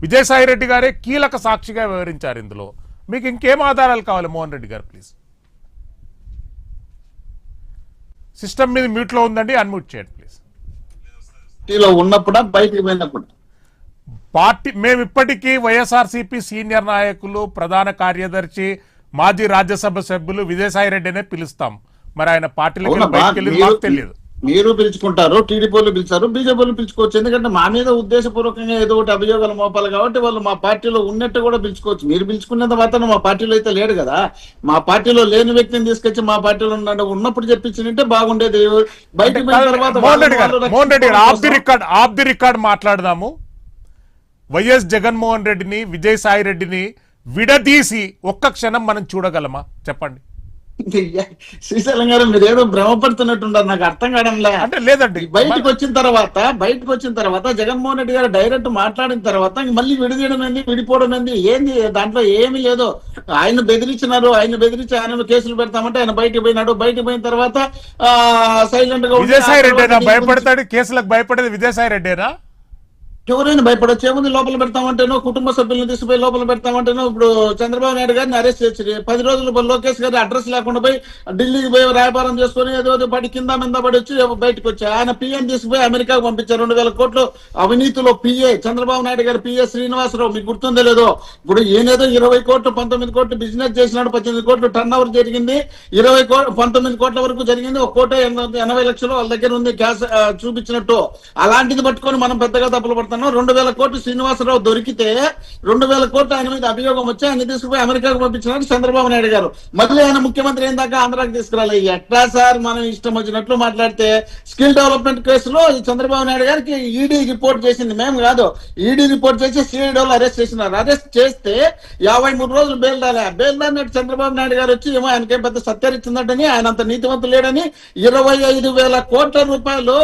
విజయసాయి రెడ్డి గారే కీలక సాక్షిగా వివరించారు ఇందులో. మీకు ఇంకేం ఆధారాలు కావాలి మోహన్ రెడ్డి గారు? ప్లీజ్. సిస్టమ్ మీద మ్యూట్లో ఉందండి, అన్మ్యూట్ చేయండి ప్లీజ్. ఉన్నప్పుడు బయటికి పోయినప్పుడు పార్టీ మేము ఇప్పటికీ వైఎస్ఆర్సీపీ సీనియర్ నాయకులు, ప్రధాన కార్యదర్శి, మాజీ రాజ్యసభ సభ్యులు విజయసాయి రెడ్డినే పిలుస్తాం. మరి ఆయన పార్టీలోకి బయటకు వెళ్ళి మాకు తెలియదు. మీరు పిలుచుకుంటారు, టీడీపీలు పిలిచారు, బీజేపీలు పిలుచుకోవచ్చు. ఎందుకంటే మా మీద ఉద్దేశపూర్వకంగా ఏదో ఒకటి అభియోగాలు మోపాలి కాబట్టి వాళ్ళు మా పార్టీలో ఉన్నట్టు కూడా పిలుచుకోవచ్చు. మీరు పిలుచుకునేంత మాత్రం మా పార్టీలో అయితే లేడు కదా. మా పార్టీలో లేని వ్యక్తిని తీసుకొచ్చి మా పార్టీలో ఉన్నప్పుడు చెప్పించింటే బాగుండేది. బయటకు పోయిన తర్వాత మోహన్ రెడ్డి గారు ఆఫ్ ది రికార్డ్ మాట్లాడదాము. వైఎస్ జగన్మోహన్ రెడ్డిని, విజయసాయి రెడ్డిని విడదీసి ఒక్క క్షణం మనం చూడగలమా? చెప్పండి. శ్రీశైలం గారు మీరు ఏదో భ్రమపడుతున్నట్టున్నారు, నాకు అర్థం కావడంలే. అంటే లేదండి, బయటకు వచ్చిన తర్వాత జగన్మోహన్ రెడ్డి గారు డైరెక్ట్ మాట్లాడిన తర్వాత మళ్ళీ విడిదీయడం ఏంది, విడిపోవడం ఏంది దాంట్లో ఏమీ లేదు. ఆయన బెదిరించినారు, ఆయన బెదిరించి ఆయన కేసులు పెడతామంటే ఆయన బయటకు పోయినాడు. బయటకు పోయిన తర్వాత సైలెంట్ గా విజయసాయి రెడ్డినా భయపడతాడు? కేసులకు భయపడేది విజయసాయి రెడ్డేనా? ఎవరైనా భయపడొచ్చు. ఏముంది, లోపల పెడతామంటేనో కుటుంబ సభ్యులను తీసుకుపోయి లోపల పెడతామంటేనో. ఇప్పుడు చంద్రబాబు నాయుడు గారిని అరెస్ట్ చేసి 10 రోజులు లోకేష్ గారి అడ్రస్ లేకుండా పోయి ఢిల్లీకి పోయి రాయబారం చేసుకుని ఏదో పడి కింద పడి వచ్చి బయటకు వచ్చి ఆయన పిఎం తీసుకుపోయి అమెరికాకు పంపించారు. 2,000 కోట్లు అవినీతిలో పిఏ చంద్రబాబు నాయుడు గారు పిఏ శ్రీనివాసరావు, మీకు గుర్తుందో లేదో. ఇప్పుడు ఈయనేదో 20 కోట్లు 19 కోట్లు బిజినెస్ చేసినాడు, 18 కోట్లు టర్న్ ఓవర్ జరిగింది, 19 కోట్ల వరకు జరిగింది. 1,80 లక్షలు వాళ్ళ దగ్గర ఉంది క్యాష్ చూపించినట్టు. అలాంటిది పట్టుకొని మనం పెద్దగా తప్పులు పడుతున్నాం. 2,000 కోట్లు శ్రీనివాసరావు దొరికితే 2,000 కోట్లు ఆయన మీద అభియోగం వచ్చి ఆయన తీసుకుపోయి అమెరికాకు పంపించినాడు చంద్రబాబు నాయుడు గారు. మళ్ళీ ఆయన ముఖ్యమంత్రి అయిన దాకా ఆంధ్రాకి తీసుకురాలి. ఎట్లా సార్ మనం ఇష్టం వచ్చినట్లు మాట్లాడితే? స్కిల్ డెవలప్మెంట్ కేసులో చంద్రబాబు నాయుడు గారికి ఈడీ రిపోర్ట్ చేసింది, మేము కాదు. ఈడీ రిపోర్ట్ చేసి సిఐడిలో అరెస్ట్ చేసినారు. అరెస్ట్ చేస్తే 53 రోజులు బెయిల్ రాలే. బెయిల్ రానట్టు చంద్రబాబు నాయుడు గారు వచ్చి ఏమో ఆయనకేం పెద్ద సత్యరిచ్చిందంటని, ఆయన అంత నీతివంతులు లేడని 25,000 కోట్ల రూపాయలు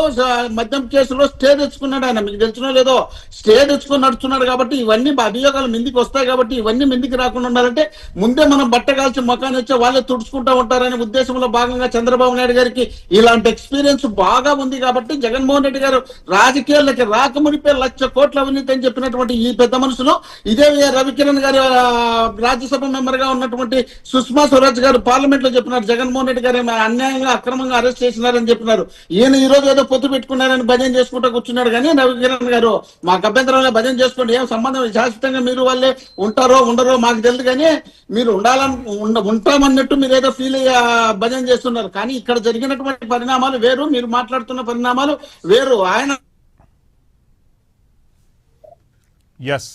మద్యం కేసులో స్టే తెచ్చుకున్నాడు ఆయన. మీకు తెలిసినో లేదో, స్టే తెచ్చుకొని నడుచున్నాడు. కాబట్టి ఇవన్నీ అభియోగాలు మిందికి వస్తాయి. కాబట్టి ఇవన్నీ మిందికి రాకుండా ఉండాలంటే ముందే మనం బట్ట కాల్చి మొఖాన్ని వచ్చే వాళ్ళే తుడుచుకుంటా ఉంటారనే ఉద్దేశంలో భాగంగా చంద్రబాబు నాయుడు గారికి ఇలాంటి ఎక్స్పీరియన్స్ బాగా ఉంది. కాబట్టి జగన్మోహన్ రెడ్డి గారు రాజకీయాలకి రాకమునిపే 1,00,000 కోట్ల అవినీతి అని చెప్పినటువంటి ఈ పెద్ద మనుషులు, ఇదే రవికిరణ్ గారు రాజ్యసభ మెంబర్ గా ఉన్నటువంటి సుష్మా స్వరాజ్ గారు పార్లమెంట్ లో చెప్పినారు జగన్మోహన్ రెడ్డి గారు అన్యాయంగా అక్రమంగా అరెస్ట్ చేసినారని చెప్పినారు. ఈయన ఈ రోజు ఏదో పొత్తు పెట్టుకున్నారని భజన చేసుకుంటూ కూర్చున్నాడు. కానీ రవికిరణ్ గారు మాకు అభ్యంతరంలో భజన చేసుకోండి, ఏం సంబంధం, శాశ్వతంగా మీరు వాళ్ళే ఉంటారో ఉండరో మాకు తెలియదు. కానీ మీరు ఉంటామన్నట్టు మీరు ఏదో ఫీల్ అయ్యి భజన చేస్తున్నారు. కానీ ఇక్కడ జరిగినటువంటి పరిణామాలు వేరు, మీరు మాట్లాడుతున్న పరిణామాలు వేరు. ఆయన ఎస్